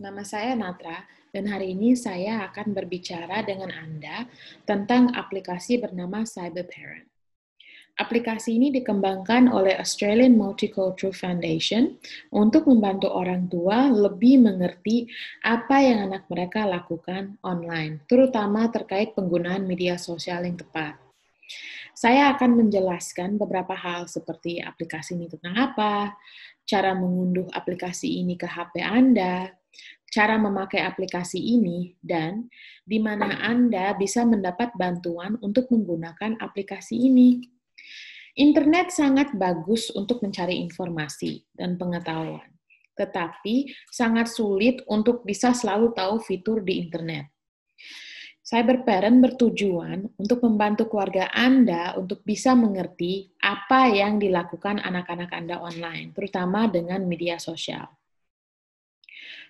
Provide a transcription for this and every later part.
nama saya Natra, dan hari ini saya akan berbicara dengan Anda tentang aplikasi bernama Cyberparent. Aplikasi ini dikembangkan oleh Australian Multicultural Foundation untuk membantu orang tua lebih mengerti apa yang anak mereka lakukan online, terutama terkait penggunaan media sosial yang tepat. Saya akan menjelaskan beberapa hal seperti aplikasi ini tentang apa, cara mengunduh aplikasi ini ke HP Anda, cara memakai aplikasi ini, dan di mana Anda bisa mendapat bantuan untuk menggunakan aplikasi ini. Internet sangat bagus untuk mencari informasi dan pengetahuan, tetapi sangat sulit untuk bisa selalu tahu fitur di internet. Cyberparent bertujuan untuk membantu keluarga Anda untuk bisa mengerti apa yang dilakukan anak-anak Anda online, terutama dengan media sosial.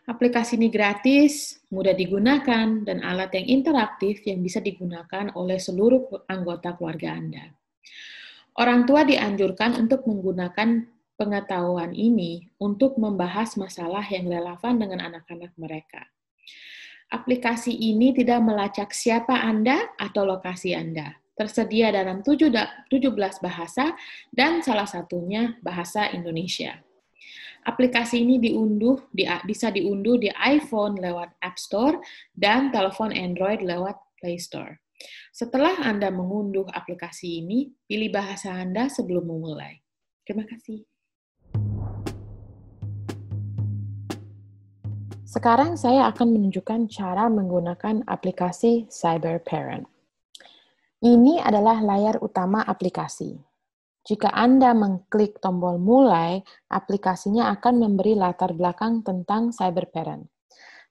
Aplikasi ini gratis, mudah digunakan, dan alat yang interaktif yang bisa digunakan oleh seluruh anggota keluarga Anda. Orang tua dianjurkan untuk menggunakan pengetahuan ini untuk membahas masalah yang relevan dengan anak-anak mereka. Aplikasi ini tidak melacak siapa Anda atau lokasi Anda. Tersedia dalam 17 bahasa dan salah satunya bahasa Indonesia. Aplikasi ini bisa diunduh di iPhone lewat App Store dan telepon Android lewat Play Store. Setelah Anda mengunduh aplikasi ini, pilih bahasa Anda sebelum memulai. Terima kasih. Sekarang saya akan menunjukkan cara menggunakan aplikasi Cyberparent. Ini adalah layar utama aplikasi. Jika Anda mengklik tombol mulai, aplikasinya akan memberi latar belakang tentang Cyberparent.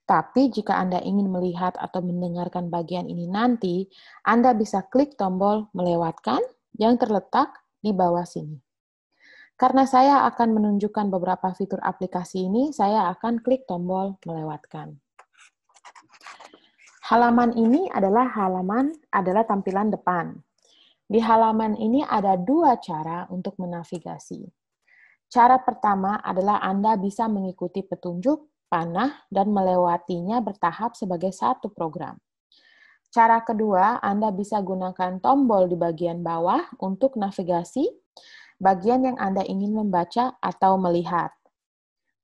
Tapi jika Anda ingin melihat atau mendengarkan bagian ini nanti, Anda bisa klik tombol melewatkan yang terletak di bawah sini. Karena saya akan menunjukkan beberapa fitur aplikasi ini, saya akan klik tombol melewatkan. Halaman ini adalah tampilan depan. Di halaman ini ada dua cara untuk menavigasi. Cara pertama adalah Anda bisa mengikuti petunjuk, panah, dan melewatinya bertahap sebagai satu program. Cara kedua, Anda bisa gunakan tombol di bagian bawah untuk navigasi, bagian yang Anda ingin membaca atau melihat.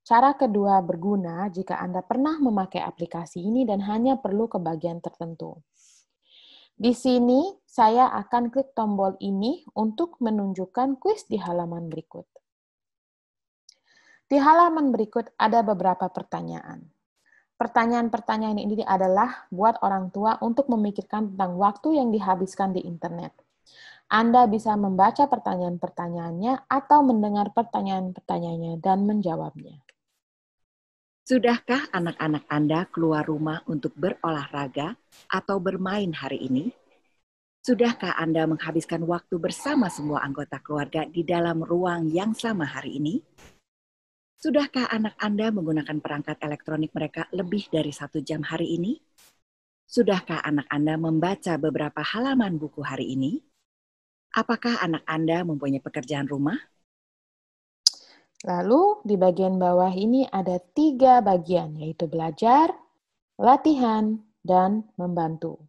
Cara kedua berguna jika Anda pernah memakai aplikasi ini dan hanya perlu ke bagian tertentu. Di sini, saya akan klik tombol ini untuk menunjukkan kuis di halaman berikut. Di halaman berikut ada beberapa pertanyaan. Pertanyaan-pertanyaan ini adalah buat orang tua untuk memikirkan tentang waktu yang dihabiskan di internet. Anda bisa membaca pertanyaan-pertanyaannya atau mendengar pertanyaan-pertanyaannya dan menjawabnya. Sudahkah anak-anak Anda keluar rumah untuk berolahraga atau bermain hari ini? Sudahkah Anda menghabiskan waktu bersama semua anggota keluarga di dalam ruang yang sama hari ini? Sudahkah anak Anda menggunakan perangkat elektronik mereka lebih dari 1 jam hari ini? Sudahkah anak Anda membaca beberapa halaman buku hari ini? Apakah anak Anda mempunyai pekerjaan rumah? Lalu di bagian bawah ini ada 3 bagian, yaitu belajar, latihan, dan membantu.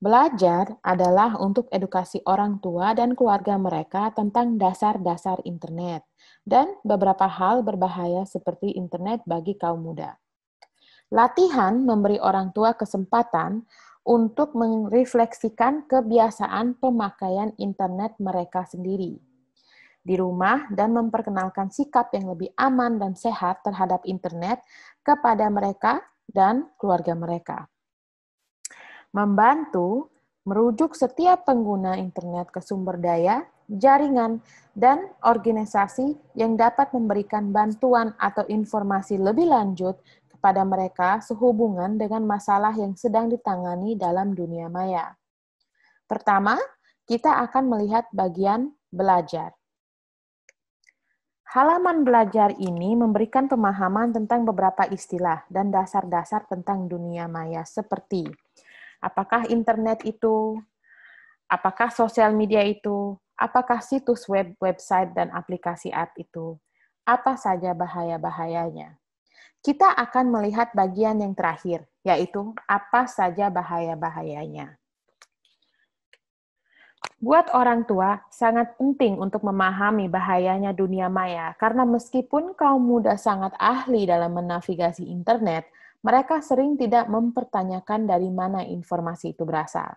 Belajar adalah untuk edukasi orang tua dan keluarga mereka tentang dasar-dasar internet dan beberapa hal berbahaya seperti internet bagi kaum muda. Latihan memberi orang tua kesempatan untuk merefleksikan kebiasaan pemakaian internet mereka sendiri di rumah dan memperkenalkan sikap yang lebih aman dan sehat terhadap internet kepada mereka dan keluarga mereka. Membantu merujuk setiap pengguna internet ke sumber daya, jaringan, dan organisasi yang dapat memberikan bantuan atau informasi lebih lanjut kepada mereka sehubungan dengan masalah yang sedang ditangani dalam dunia maya. Pertama, kita akan melihat bagian belajar. Halaman belajar ini memberikan pemahaman tentang beberapa istilah dan dasar-dasar tentang dunia maya seperti apakah internet itu, apakah sosial media itu, apakah situs web, website, dan aplikasi app itu, apa saja bahaya-bahayanya. Kita akan melihat bagian yang terakhir, yaitu apa saja bahaya-bahayanya. Buat orang tua, sangat penting untuk memahami bahayanya dunia maya, karena meskipun kaum muda sangat ahli dalam menavigasi internet, mereka sering tidak mempertanyakan dari mana informasi itu berasal.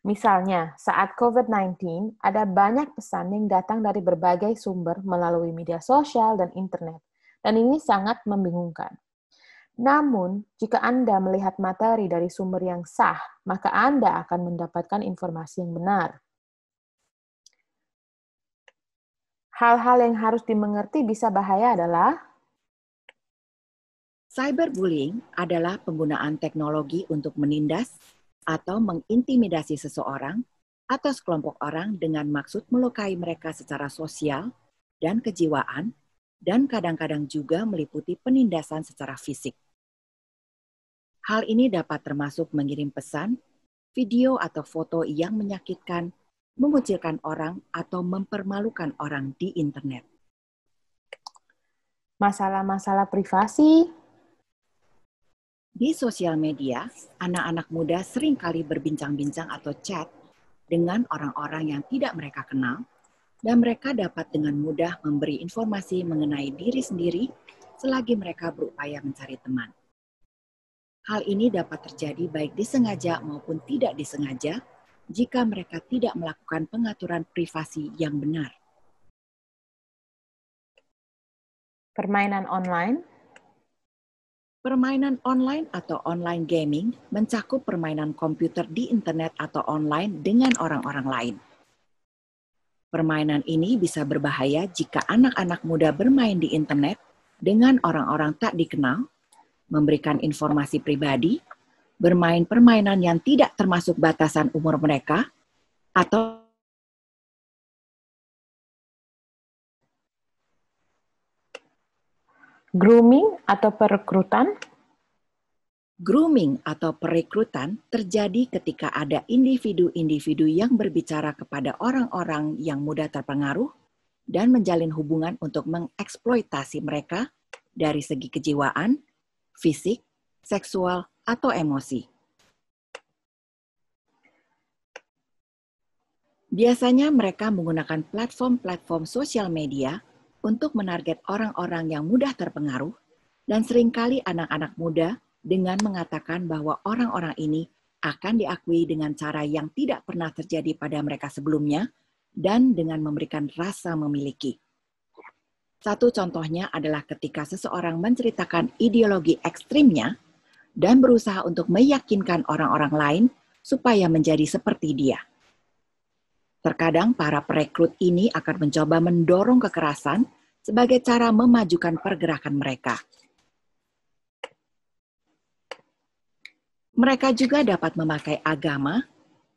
Misalnya, saat COVID-19, ada banyak pesan yang datang dari berbagai sumber melalui media sosial dan internet, dan ini sangat membingungkan. Namun, jika Anda melihat materi dari sumber yang sah, maka Anda akan mendapatkan informasi yang benar. Hal-hal yang harus dimengerti bisa bahaya adalah Cyberbullying adalah penggunaan teknologi untuk menindas atau mengintimidasi seseorang atau sekelompok orang dengan maksud melukai mereka secara sosial dan kejiwaan, dan kadang-kadang juga meliputi penindasan secara fisik. Hal ini dapat termasuk mengirim pesan, video atau foto yang menyakitkan, mengucilkan orang, atau mempermalukan orang di internet. masalah-masalah privasi. Di sosial media, anak-anak muda seringkali berbincang-bincang atau chat dengan orang-orang yang tidak mereka kenal, dan mereka dapat dengan mudah memberi informasi mengenai diri sendiri selagi mereka berupaya mencari teman. Hal ini dapat terjadi baik disengaja maupun tidak disengaja jika mereka tidak melakukan pengaturan privasi yang benar. Permainan online. Permainan online atau online gaming mencakup permainan komputer di internet atau online dengan orang-orang lain. Permainan ini bisa berbahaya jika anak-anak muda bermain di internet dengan orang-orang tak dikenal, memberikan informasi pribadi, bermain permainan yang tidak termasuk batasan umur mereka, atau Grooming atau perekrutan. grooming atau perekrutan terjadi ketika ada individu-individu yang berbicara kepada orang-orang yang mudah terpengaruh dan menjalin hubungan untuk mengeksploitasi mereka dari segi kejiwaan, fisik, seksual, atau emosi. Biasanya mereka menggunakan platform-platform sosial media untuk menarget orang-orang yang mudah terpengaruh, dan seringkali anak-anak muda dengan mengatakan bahwa orang-orang ini akan diakui dengan cara yang tidak pernah terjadi pada mereka sebelumnya dan dengan memberikan rasa memiliki. Satu contohnya adalah ketika seseorang menceritakan ideologi ekstrimnya dan berusaha untuk meyakinkan orang-orang lain supaya menjadi seperti dia. Terkadang para perekrut ini akan mencoba mendorong kekerasan sebagai cara memajukan pergerakan mereka. Mereka juga dapat memakai agama,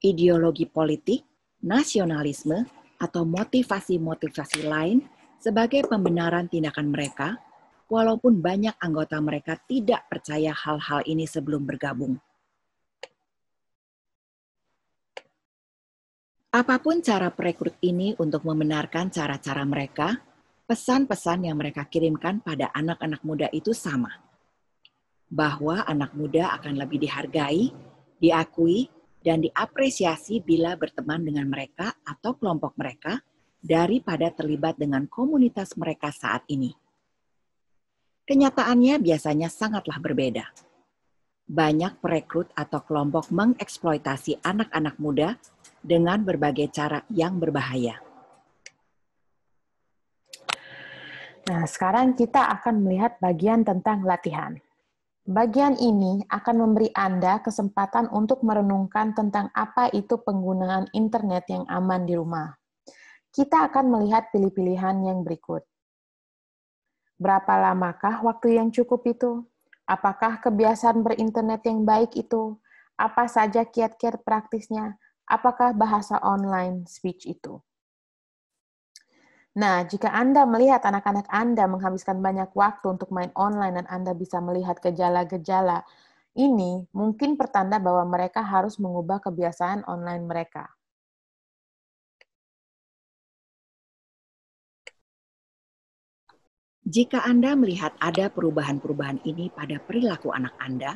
ideologi politik, nasionalisme, atau motivasi-motivasi lain sebagai pembenaran tindakan mereka, walaupun banyak anggota mereka tidak percaya hal-hal ini sebelum bergabung. Apapun cara perekrut ini untuk membenarkan cara-cara mereka, pesan-pesan yang mereka kirimkan pada anak-anak muda itu sama. Bahwa anak muda akan lebih dihargai, diakui, dan diapresiasi bila berteman dengan mereka atau kelompok mereka daripada terlibat dengan komunitas mereka saat ini. Kenyataannya biasanya sangatlah berbeda. Banyak perekrut atau kelompok mengeksploitasi anak-anak muda dengan berbagai cara yang berbahaya. Nah, sekarang kita akan melihat bagian tentang latihan. Bagian ini akan memberi Anda kesempatan untuk merenungkan tentang apa itu penggunaan internet yang aman di rumah. Kita akan melihat pilih-pilihan yang berikut. Berapa lamakah waktu yang cukup itu? Apakah kebiasaan berinternet yang baik itu? Apa saja kiat-kiat praktisnya? Apakah bahasa online speech itu? Nah, jika Anda melihat anak-anak Anda menghabiskan banyak waktu untuk main online dan Anda bisa melihat gejala-gejala ini, mungkin pertanda bahwa mereka harus mengubah kebiasaan online mereka. Jika Anda melihat ada perubahan-perubahan ini pada perilaku anak Anda,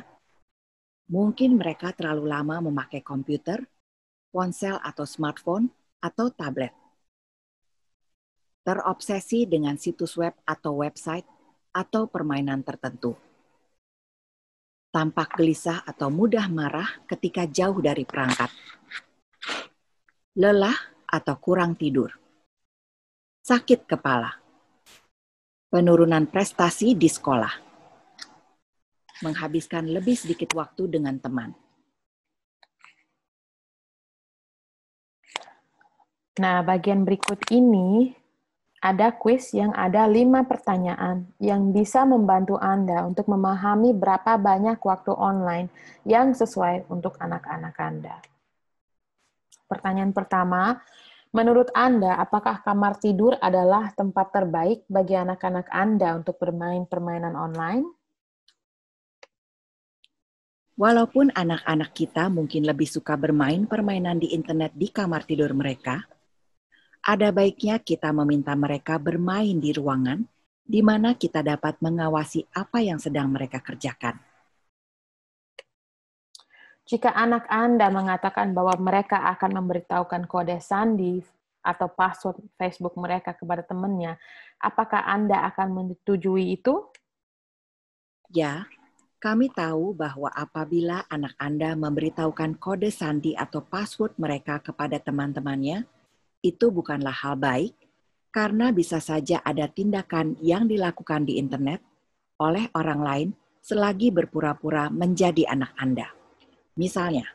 mungkin mereka terlalu lama memakai komputer, ponsel atau smartphone, atau tablet. Terobsesi dengan situs web atau website, atau permainan tertentu. Tampak gelisah atau mudah marah ketika jauh dari perangkat. Lelah atau kurang tidur. Sakit kepala. Penurunan prestasi di sekolah. Menghabiskan lebih sedikit waktu dengan teman. Nah, bagian berikut ini ada kuis yang ada 5 pertanyaan yang bisa membantu Anda untuk memahami berapa banyak waktu online yang sesuai untuk anak-anak Anda. Pertanyaan pertama, menurut Anda, apakah kamar tidur adalah tempat terbaik bagi anak-anak Anda untuk bermain permainan online? Walaupun anak-anak kita mungkin lebih suka bermain permainan di internet di kamar tidur mereka, ada baiknya kita meminta mereka bermain di ruangan di mana kita dapat mengawasi apa yang sedang mereka kerjakan. Jika anak Anda mengatakan bahwa mereka akan memberitahukan kode sandi atau password Facebook mereka kepada temannya, apakah Anda akan menyetujui itu? Ya, kami tahu bahwa apabila anak Anda memberitahukan kode sandi atau password mereka kepada teman-temannya, itu bukanlah hal baik, karena bisa saja ada tindakan yang dilakukan di internet oleh orang lain selagi berpura-pura menjadi anak Anda. Misalnya,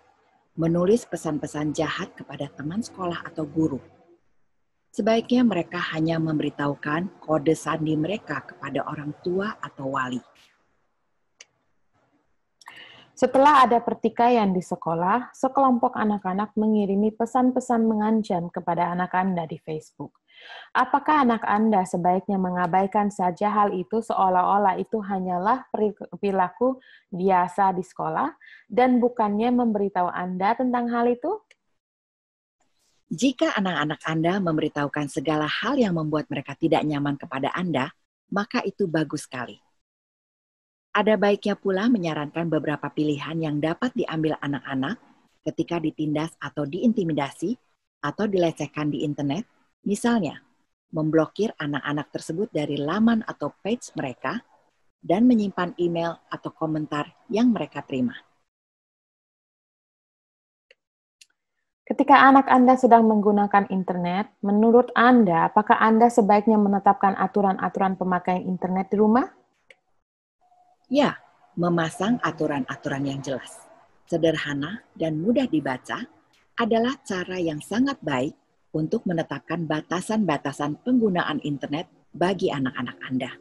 menulis pesan-pesan jahat kepada teman sekolah atau guru. Sebaiknya mereka hanya memberitahukan kode sandi mereka kepada orang tua atau wali. Setelah ada pertikaian di sekolah, sekelompok anak-anak mengirimi pesan-pesan mengancam kepada anak Anda di Facebook. Apakah anak Anda sebaiknya mengabaikan saja hal itu seolah-olah itu hanyalah perilaku biasa di sekolah dan bukannya memberitahu Anda tentang hal itu? Jika anak-anak Anda memberitahukan segala hal yang membuat mereka tidak nyaman kepada Anda, maka itu bagus sekali. Ada baiknya pula menyarankan beberapa pilihan yang dapat diambil anak-anak ketika ditindas atau diintimidasi atau dilecehkan di internet, misalnya memblokir anak-anak tersebut dari laman atau page mereka dan menyimpan email atau komentar yang mereka terima. Ketika anak Anda sedang menggunakan internet, menurut Anda, apakah Anda sebaiknya menetapkan aturan-aturan pemakaian internet di rumah? Ya, memasang aturan-aturan yang jelas, sederhana dan mudah dibaca adalah cara yang sangat baik untuk menetapkan batasan-batasan penggunaan internet bagi anak-anak Anda.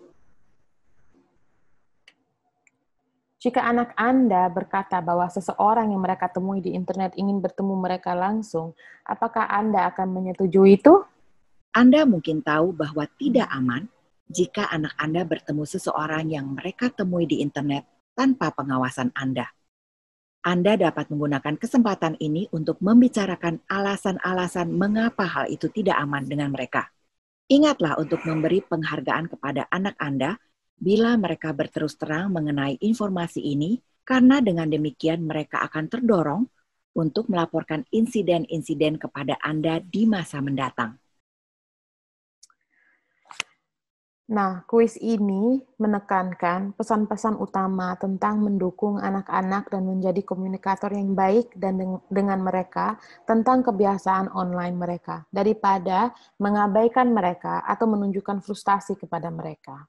Jika anak Anda berkata bahwa seseorang yang mereka temui di internet ingin bertemu mereka langsung, apakah Anda akan menyetujui itu? Anda mungkin tahu bahwa tidak aman jika anak Anda bertemu seseorang yang mereka temui di internet tanpa pengawasan Anda. Anda dapat menggunakan kesempatan ini untuk membicarakan alasan-alasan mengapa hal itu tidak aman dengan mereka. Ingatlah untuk memberi penghargaan kepada anak Anda bila mereka berterus terang mengenai informasi ini, karena dengan demikian mereka akan terdorong untuk melaporkan insiden-insiden kepada Anda di masa mendatang. Nah, kuis ini menekankan pesan-pesan utama tentang mendukung anak-anak dan menjadi komunikator yang baik dan dengan mereka tentang kebiasaan online mereka, daripada mengabaikan mereka atau menunjukkan frustasi kepada mereka.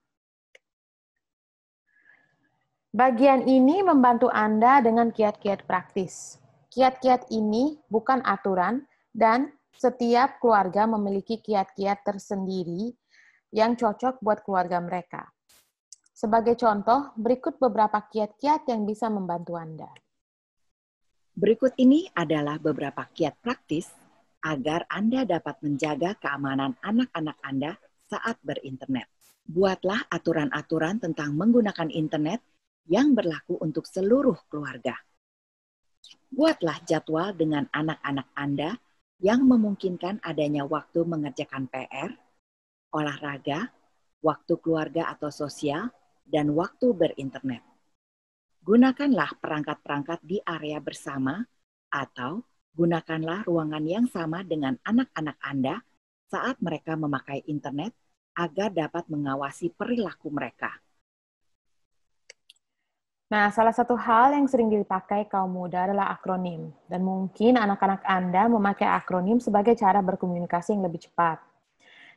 Bagian ini membantu Anda dengan kiat-kiat praktis. Kiat-kiat ini bukan aturan dan setiap keluarga memiliki kiat-kiat tersendiri yang cocok buat keluarga mereka. Sebagai contoh, berikut beberapa kiat-kiat yang bisa membantu Anda. Berikut ini adalah beberapa kiat praktis agar Anda dapat menjaga keamanan anak-anak Anda saat berinternet. Buatlah aturan-aturan tentang menggunakan internet yang berlaku untuk seluruh keluarga. Buatlah jadwal dengan anak-anak Anda yang memungkinkan adanya waktu mengerjakan PR, olahraga, waktu keluarga atau sosial, dan waktu berinternet. Gunakanlah perangkat-perangkat di area bersama atau gunakanlah ruangan yang sama dengan anak-anak Anda saat mereka memakai internet agar dapat mengawasi perilaku mereka. Nah, salah satu hal yang sering dipakai kaum muda adalah akronim. Dan mungkin anak-anak Anda memakai akronim sebagai cara berkomunikasi yang lebih cepat.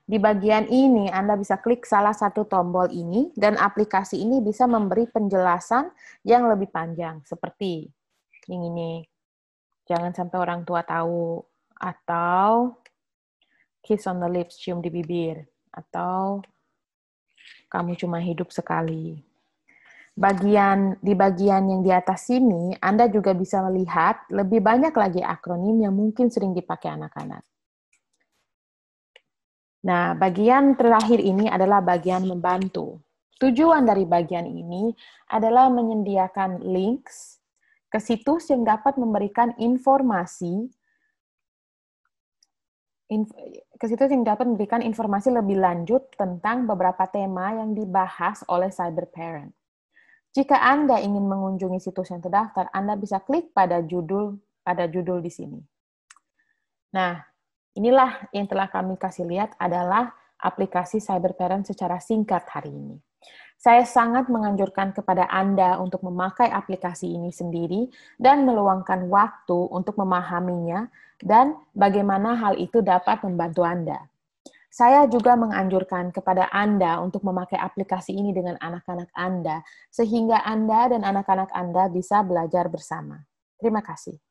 Di bagian ini, Anda bisa klik salah satu tombol ini, dan aplikasi ini bisa memberi penjelasan yang lebih panjang, seperti yang ini. Jangan sampai orang tua tahu, atau kiss on the lips, cium di bibir, atau kamu cuma hidup sekali. Di bagian yang di atas sini, Anda juga bisa melihat lebih banyak lagi akronim yang mungkin sering dipakai anak-anak. Nah, bagian terakhir ini adalah bagian membantu. Tujuan dari bagian ini adalah menyediakan links ke situs yang dapat memberikan informasi lebih lanjut tentang beberapa tema yang dibahas oleh cyberparent. Jika Anda ingin mengunjungi situs yang terdaftar, Anda bisa klik pada judul di sini. Nah, inilah yang telah kami kasih lihat adalah aplikasi cyberparent secara singkat hari ini. Saya sangat menganjurkan kepada Anda untuk memakai aplikasi ini sendiri dan meluangkan waktu untuk memahaminya dan bagaimana hal itu dapat membantu Anda. Saya juga menganjurkan kepada Anda untuk memakai aplikasi ini dengan anak-anak Anda, sehingga Anda dan anak-anak Anda bisa belajar bersama. Terima kasih.